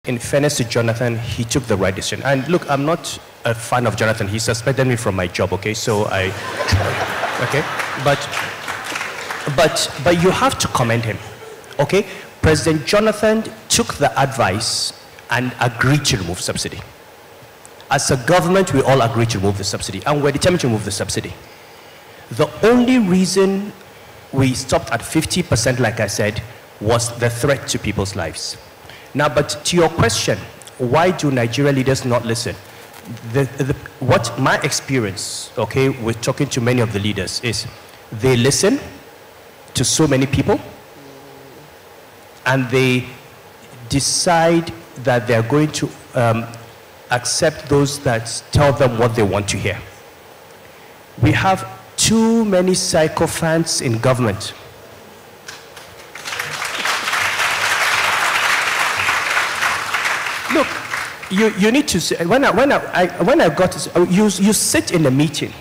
In fairness to Jonathan, he took the right decision. And look, I'm not a fan of Jonathan. He suspended me from my job, okay? So I, okay? But you have to commend him, okay? President Jonathan took the advice and agreed to remove subsidy. As a government, we all agreed to remove the subsidy, and we're determined to remove the subsidy. The only reason we stopped at 50%, like I said, was the threat to people's lives. Now, but to your question, why do Nigeria leaders not listen? What my experience, okay, with talking to many of the leaders is they listen to so many people and they decide that they're going to accept those that tell them what they want to hear. We have too many sycophants in government. Look, you need to say, when I got to, you sit in a meeting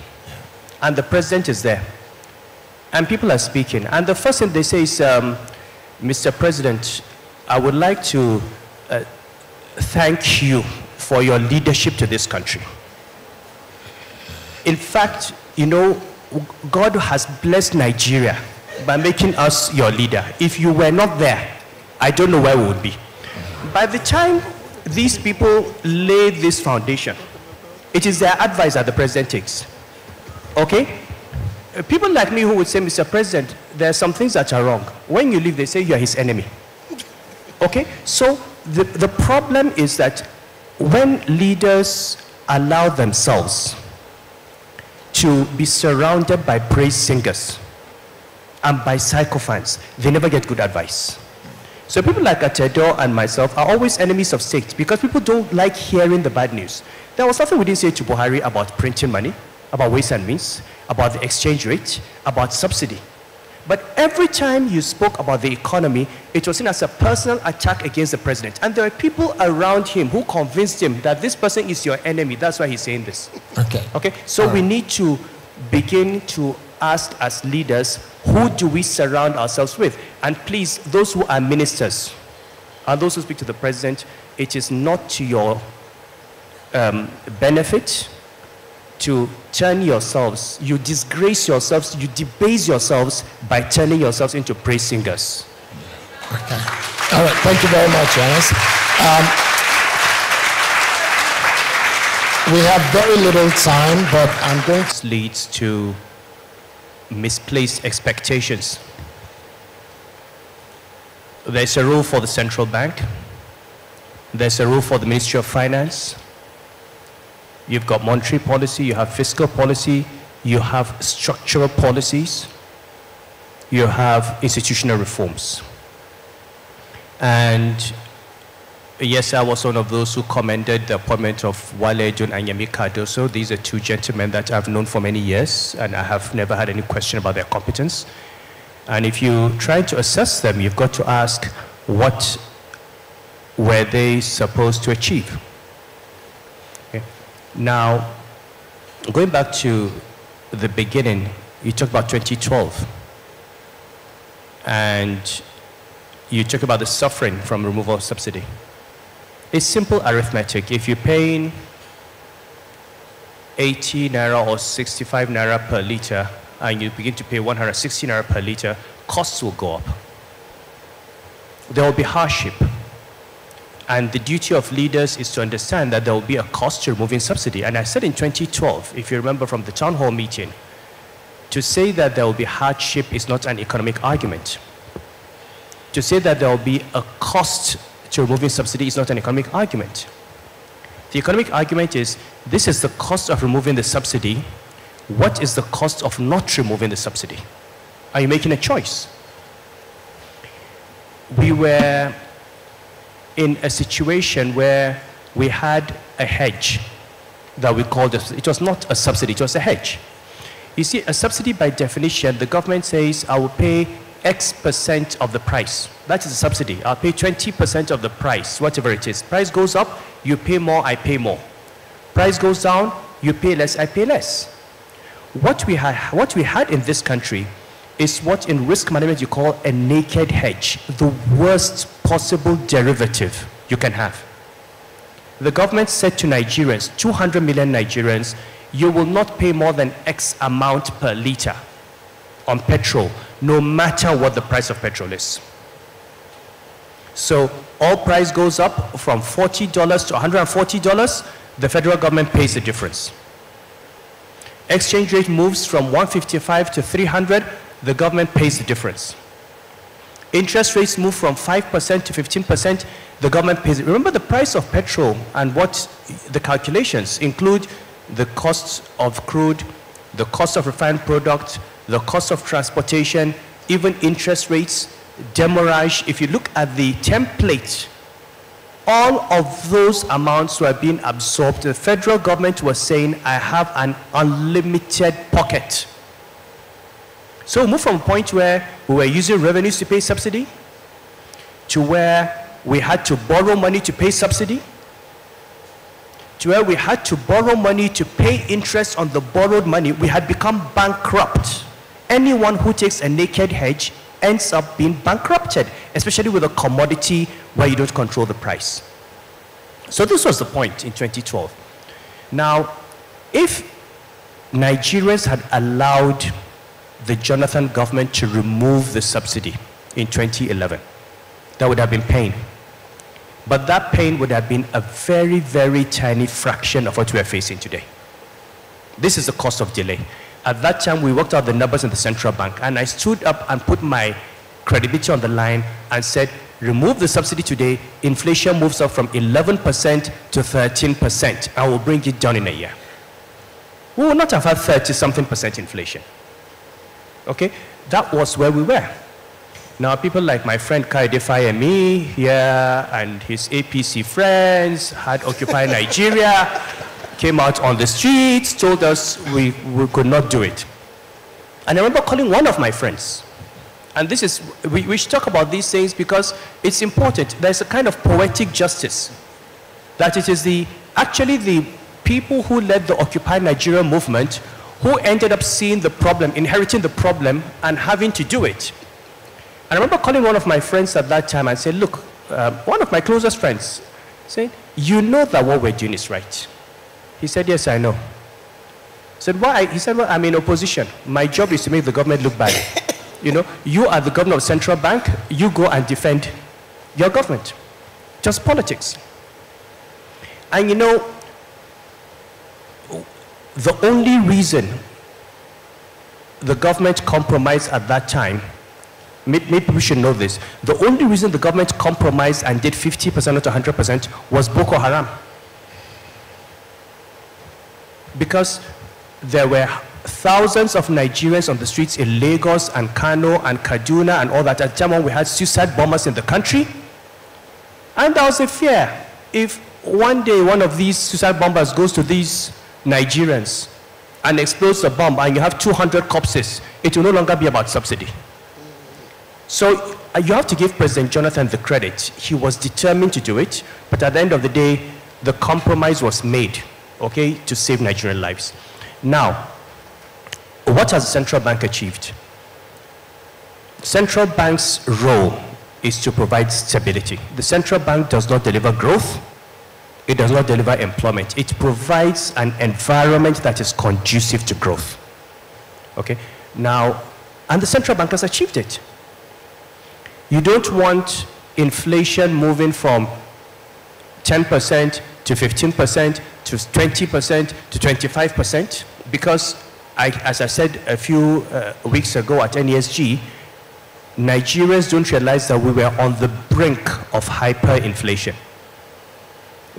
and the president is there and people are speaking and the first thing they say is, Mr. President, I would like to thank you for your leadership to this country. In fact, you know, God has blessed Nigeria by making us your leader. If you were not there, I don't know where we would be. By the time these people lay this foundation, it is their advice that the president takes. Okay? People like me who would say, Mr. President, there are some things that are wrong. When you leave, they say you are his enemy. Okay? So the problem is that when leaders allow themselves to be surrounded by praise singers and by sycophants, they never get good advice. So people like Atedo and myself are always enemies of state because people don't like hearing the bad news. There was nothing we didn't say to Buhari about printing money, about ways and means, about the exchange rate, about subsidy. But every time you spoke about the economy, it was seen as a personal attack against the president. And there were people around him who convinced him that this person is your enemy. That's why he's saying this. Okay. Okay. So we need to begin to ask as leaders, who do we surround ourselves with? And please, those who are ministers and those who speak to the president, it is not to your benefit to turn yourselves, you disgrace yourselves, you debase yourselves by turning yourselves into praise singers. Okay. All right, thank you very much, Ernest. We have very little time, but I'm going to... Leads to misplaced expectations. There's a role for the central bank. There's a role for the Ministry of Finance. You've got monetary policy, you have fiscal policy, you have structural policies, you have institutional reforms. And yes, I was one of those who commended the appointment of Wale Jun and Yemi Cardoso. These are two gentlemen that I've known for many years, and I have never had any question about their competence. And if you try to assess them, you've got to ask, what were they supposed to achieve? Okay. Now, going back to the beginning, you talked about 2012, and you talk about the suffering from removal of subsidy. It's simple arithmetic. If you're paying 80 naira or 65 naira per liter, and you begin to pay 160 naira per liter, costs will go up. There will be hardship. And the duty of leaders is to understand that there will be a cost to removing subsidy. And I said in 2012, if you remember from the town hall meeting, to say that there will be hardship is not an economic argument. To say that there will be a cost to removing subsidy is not an economic argument. The economic argument is, this is the cost of removing the subsidy. What is the cost of not removing the subsidy? Are you making a choice? We were in a situation where we had a hedge that we called, it was not a subsidy, it was a hedge. You see, a subsidy by definition, the government says, I will pay X% of the price. That is a subsidy. I'll pay 20% of the price, whatever it is. Price goes up, you pay more, I pay more. Price goes down, you pay less, I pay less. What we had in this country is what in risk management you call a naked hedge, the worst possible derivative you can have. the government said to Nigerians, 200 million Nigerians, you will not pay more than X amount per liter on petrol, no matter what the price of petrol is. So oil price goes up from $40 to $140, the federal government pays the difference. Exchange rate moves from 155 to 300, the government pays the difference. Interest rates move from 5% to 15%, the government pays it. Remember, the price of petrol and what the calculations include the costs of crude, the cost of refined product, the cost of transportation, even interest rates, demurrage. If you look at the template, all of those amounts were being absorbed. The federal government was saying, I have an unlimited pocket. So we moved from a point where we were using revenues to pay subsidy to where we had to borrow money to pay subsidy to where we had to borrow money to pay interest on the borrowed money. We had become bankrupt. Anyone who takes a naked hedge ends up being bankrupted, especially with a commodity where you don't control the price. So this was the point in 2012. Now, if Nigerians had allowed the Jonathan government to remove the subsidy in 2011, that would have been pain. But that pain would have been a very, very tiny fraction of what we are facing today. This is the cost of delay. At that time, we worked out the numbers in the central bank, and I stood up and put my credibility on the line and said, remove the subsidy today, inflation moves up from 11% to 13%. I will bring it down in a year. We will not have had 30-something% inflation. Okay? That was where we were. Now, people like my friend Kaide Fayemi here and his APC friends had Occupy Nigeria, came out on the streets, told us we could not do it. And I remember calling one of my friends. And this is, we should talk about these things because it's important. There's a kind of poetic justice. That it is actually the people who led the Occupy Nigeria movement who ended up seeing the problem, inheriting the problem, and having to do it. I remember calling one of my friends at that time and said, look, one of my closest friends, saying, you know that what we're doing is right. He said, yes, I know. I said, why? He said, well, I'm in opposition. My job is to make the government look bad. You know, you are the governor of central bank, you go and defend your government. Just politics. And you know, the only reason the government compromised at that time, maybe we should know this, the only reason the government compromised and did 50% not 100% was Boko Haram. Because there were thousands of Nigerians on the streets in Lagos and Kano and Kaduna and all that. At the time when we had suicide bombers in the country. And there was a fear. If one day one of these suicide bombers goes to these Nigerians and explodes the bomb and you have 200 corpses, it will no longer be about subsidy. So you have to give President Jonathan the credit. He was determined to do it, but at the end of the day, the compromise was made, okay, to save Nigerian lives. Now, what has the central bank achieved? Central bank's role is to provide stability. The central bank does not deliver growth. It does not deliver employment. It provides an environment that is conducive to growth. Okay? Now, and the central bank has achieved it. You don't want inflation moving from 10% to 15% to 20% to 25% because, as I said a few weeks ago at NESG, Nigerians don't realize that we were on the brink of hyperinflation.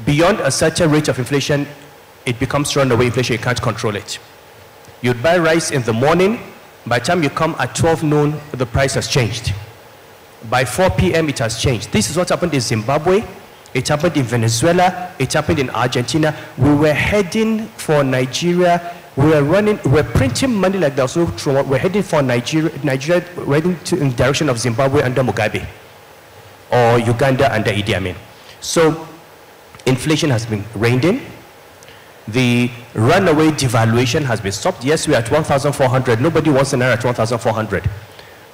Beyond a certain rate of inflation, it becomes runaway inflation. You can't control it. You'd buy rice in the morning. By the time you come at 12 noon, the price has changed. By 4 p.m., it has changed. This is what happened in Zimbabwe. It happened in Venezuela. It happened in Argentina. We were heading for Nigeria. We were printing money like there was no tomorrow. We're heading for Nigeria. We're heading in the direction of Zimbabwe under Mugabe or Uganda under Idi Amin. So inflation has been reined in. The runaway devaluation has been stopped. Yes, we're at 1,400. Nobody wants an naira at 1,400.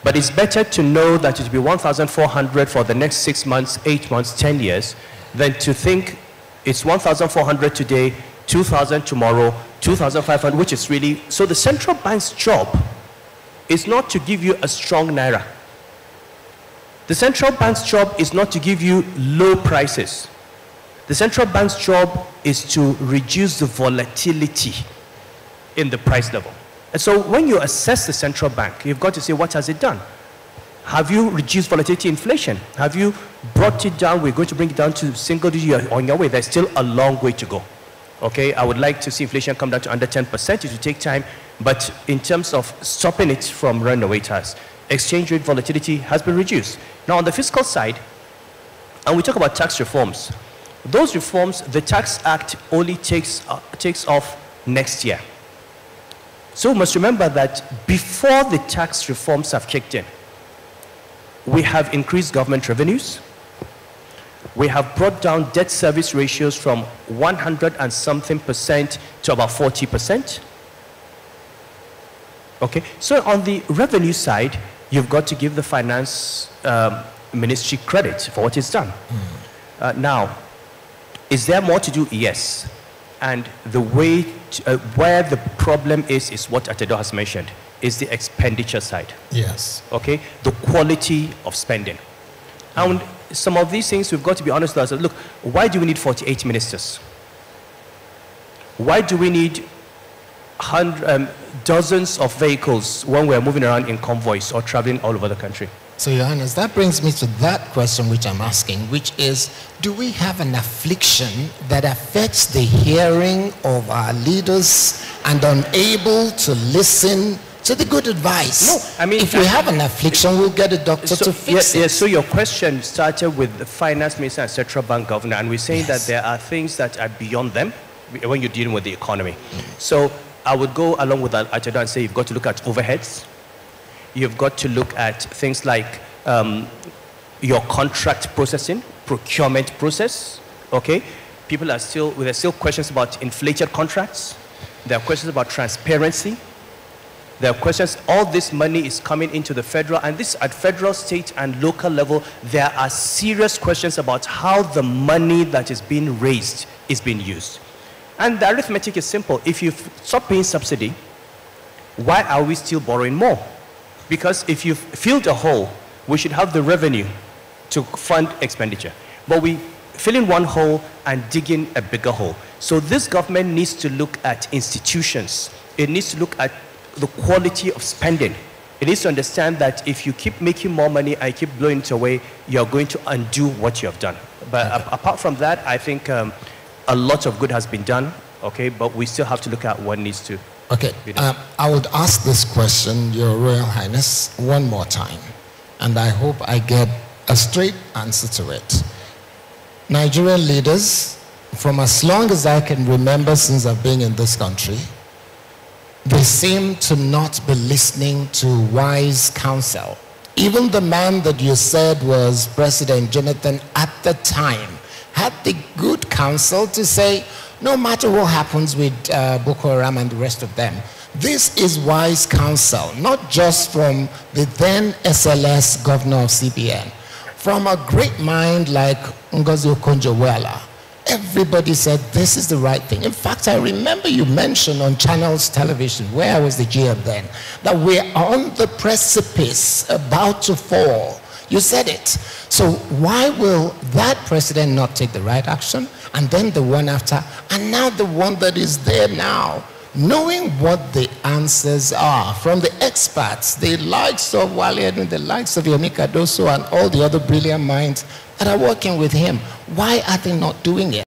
But it's better to know that it will be 1,400 for the next 6 months, 8 months, 10 years, than to think It's 1,400 today, 2,000 tomorrow, 2,500, which is really, so the central bank's job is not to give you a strong naira. The central bank's job is not to give you low prices. The central bank's job is to reduce the volatility in the price level. And so when you assess the central bank, you've got to say, what has it done? Have you reduced volatility inflation? Have you brought it down? We're going to bring it down to single digit on your way. There's still a long way to go. Okay, I would like to see inflation come down to under 10%. It will take time, but in terms of stopping it from running away to us, exchange rate volatility has been reduced. Now on the fiscal side, and we talk about tax reforms, those reforms, the Tax Act only takes off next year. So we must remember that before the tax reforms have kicked in, we have increased government revenues. We have brought down debt service ratios from 100 and something percent to about 40%. Okay, so on the revenue side, you've got to give the finance ministry credit for what it's done. Now, is there more to do? Yes. And the way, where the problem is what Atedo has mentioned, is the expenditure side. Yes. Okay, the quality of spending. And some of these things, we've got to be honest with ourselves. Look, why do we need 48 ministers? Why do we need dozens of vehicles when we're moving around in convoys or traveling all over the country? So, Your Highness, that brings me to that question which I'm asking, which is, do we have an affliction that affects the hearing of our leaders and unable to listen to the good advice? No, I mean, if we have an affliction, we'll get a doctor to fix it. Yeah, so your question started with the finance minister and central bank governor, and we're saying that there are things that are beyond them when you're dealing with the economy. So I would go along with that and say you've got to look at overheads. You've got to look at things like your contract processing, procurement process, okay? There's still questions about inflated contracts. There are questions about transparency. There are questions, all this money is coming into the federal, and this at federal, state, and local level, there are serious questions about how the money that is being raised is being used. And the arithmetic is simple. If you stop paying subsidy, why are we still borrowing more? Because if you've filled a hole, we should have the revenue to fund expenditure. But we fill in one hole and dig in a bigger hole. So this government needs to look at institutions. It needs to look at the quality of spending. It needs to understand that if you keep making more money and keep blowing it away, you're going to undo what you have done. But apart from that, I think a lot of good has been done, okay? But we still have to look at what needs to. Okay, I would ask this question, Your Royal Highness, one more time, and I hope I get a straight answer to it. Nigerian leaders, from as long as I can remember since I've been in this country, they seem to not be listening to wise counsel. Even the man that you said was President Jonathan at the time had the good counsel to say, no matter what happens with Boko Haram and the rest of them, this is wise counsel, not just from the then SLS governor of CBN, from a great mind like Ngozi Okonjo-Iweala. Everybody said this is the right thing. In fact, I remember you mentioned on Channels Television, where I was the GM then, that we're on the precipice, about to fall. You said it. So why will that president not take the right action, and then the one after, and now the one that is there now, knowing what the answers are from the experts, the likes of Wale and the likes of Yomi Cardoso and all the other brilliant minds that are working with him? Why are they not doing it?